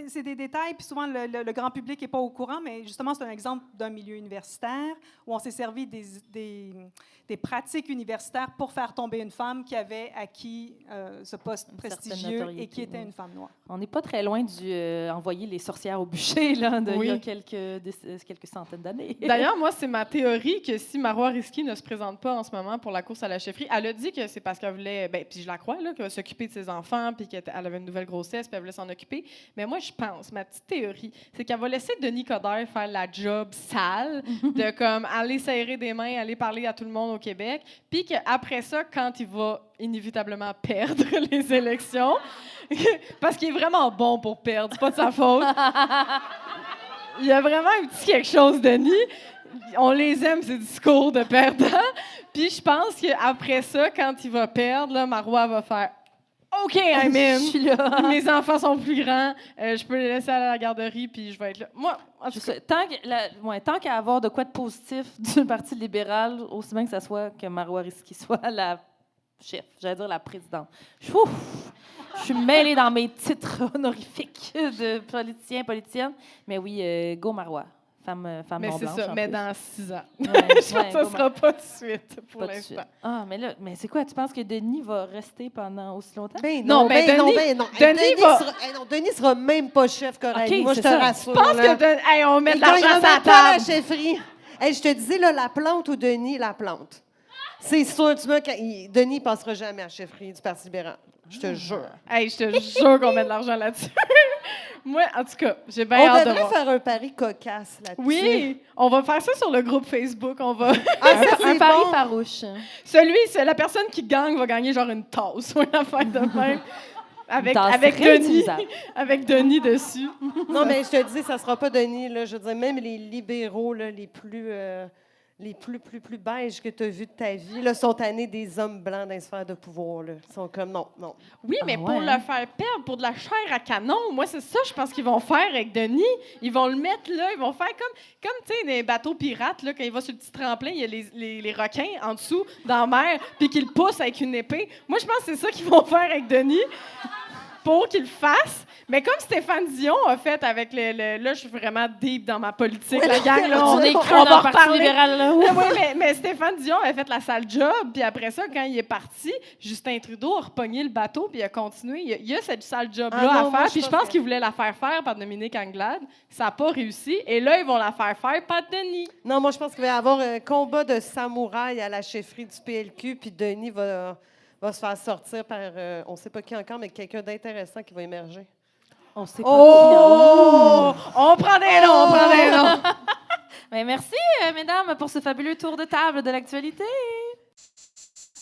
c'est des détails. Puis souvent, le grand public n'est pas au courant. Mais justement, c'est un exemple d'un milieu universitaire où on s'est servi des pratiques universitaires pour faire tomber une femme qui avait acquis ce poste prestigieux et qui était une femme noire. On n'est pas très loin du envoyer les sorcières au bûcher là, il y a quelques centaines d'années. D'ailleurs, moi, c'est ma théorie que si Marois Risky ne se présente pas en ce moment pour la course à la chefferie, elle a dit que c'est parce qu'elle voulait, puis je la crois, qu'elle va s'occuper de ses enfants, puis qu'elle avait une nouvelle grossesse, puis elle voulait s'en occuper. Mais moi, je pense, ma petite théorie, c'est qu'elle va laisser Denis Coderre faire la job sale, de comme aller serrer des mains, aller parler à tout le monde au Québec, puis qu'après ça, quand il va inévitablement perdre les élections, parce qu'il est vraiment bon pour perdre, c'est pas de sa faute. Il y a vraiment un petit quelque chose, Denis. On les aime, ces discours de perdants. Puis je pense qu'après ça, quand il va perdre, là, Marois va faire « OK, I'm in. Je suis là. Mes enfants sont plus grands. Je peux les laisser aller à la garderie, puis je vais être là. » Moi, en tout cas, tant qu'à avoir de quoi de positif du Parti libéral, aussi bien que ça soit que Marois Risky soit la chef, j'allais dire la présidente. Je suis mêlée dans mes titres honorifiques de politicienne. Mais oui, go Marois. Femme mais non c'est blanche. Ça, mais dans 6 ans. Ouais, je pense que ça ne sera pas de suite pour l'instant. Ah, mais c'est quoi? Tu penses que Denis va rester pendant aussi longtemps? Non. Denis sera même pas chef, Coralie. Okay, moi, je te rassure. Je pense que on met de l'argent sur la table. La chefferie. Je te disais, là, la plante ou Denis, la plante. C'est sûr, Denis ne passera jamais à la chefferie du Parti libéral. Je te jure. Je te jure qu'on met de l'argent là-dessus. Moi, en tout cas, j'ai bien hâte de voir. On devrait faire un pari cocasse là-dessus. Oui, on va faire ça sur le groupe Facebook. On va un pari farouche. La personne qui gagne va gagner genre une tasse ou une affaire de même. Avec Denis dessus. Non, mais je te dis, ça ne sera pas Denis. Là, je veux dire, même les libéraux là, les plus beiges que tu as vus de ta vie là, sont tannés des hommes blancs dans les sphères de pouvoir. Là. Ils sont comme non. Oui, mais pour le faire perdre, pour de la chair à canon, moi, c'est ça, je pense qu'ils vont faire avec Denis. Ils vont le mettre là, ils vont faire comme tu sais, des bateaux pirates, là, quand il va sur le petit tremplin, il y a les requins en dessous, dans la mer, puis qu'ils le poussent avec une épée. Moi, je pense que c'est ça qu'ils vont faire avec Denis. pour qu'il le fasse. Mais comme Stéphane Dion a fait avec là, je suis vraiment deep dans ma politique, la gang. Là, on est on creux dans va le Parti reparler. libéral, là. Oui, mais Stéphane Dion a fait la sale job. Puis après ça, quand il est parti, Justin Trudeau a repogné le bateau puis il a continué. Il y a cette sale job-là à faire. Puis je pense qu'il voulait la faire par Dominique Anglade. Ça n'a pas réussi. Et là, ils vont la faire par Denis. Non, moi, je pense qu'il va y avoir un combat de samouraïs à la chefferie du PLQ, puis Denis va se faire sortir par, on ne sait pas qui encore, mais quelqu'un d'intéressant qui va émerger. On sait pas. Oh! On prend des noms, Ben, merci, mesdames, pour ce fabuleux tour de table de l'actualité.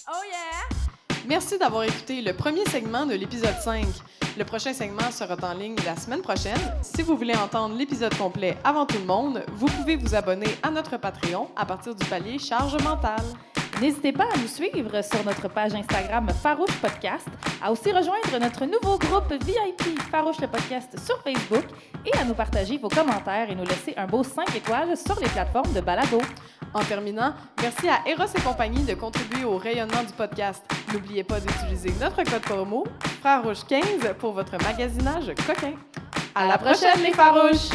Oh yeah! Merci d'avoir écouté le premier segment de l'épisode 5. Le prochain segment sera en ligne la semaine prochaine. Si vous voulez entendre l'épisode complet avant tout le monde, vous pouvez vous abonner à notre Patreon à partir du palier Charge mentale. N'hésitez pas à nous suivre sur notre page Instagram Farouche Podcast, à aussi rejoindre notre nouveau groupe VIP Farouche le Podcast sur Facebook et à nous partager vos commentaires et nous laisser un beau 5 étoiles sur les plateformes de balado. En terminant, merci à Eros et compagnie de contribuer au rayonnement du podcast. N'oubliez pas d'utiliser notre code promo FRAROUCHE15 pour votre magasinage coquin. À la prochaine, les Farouches!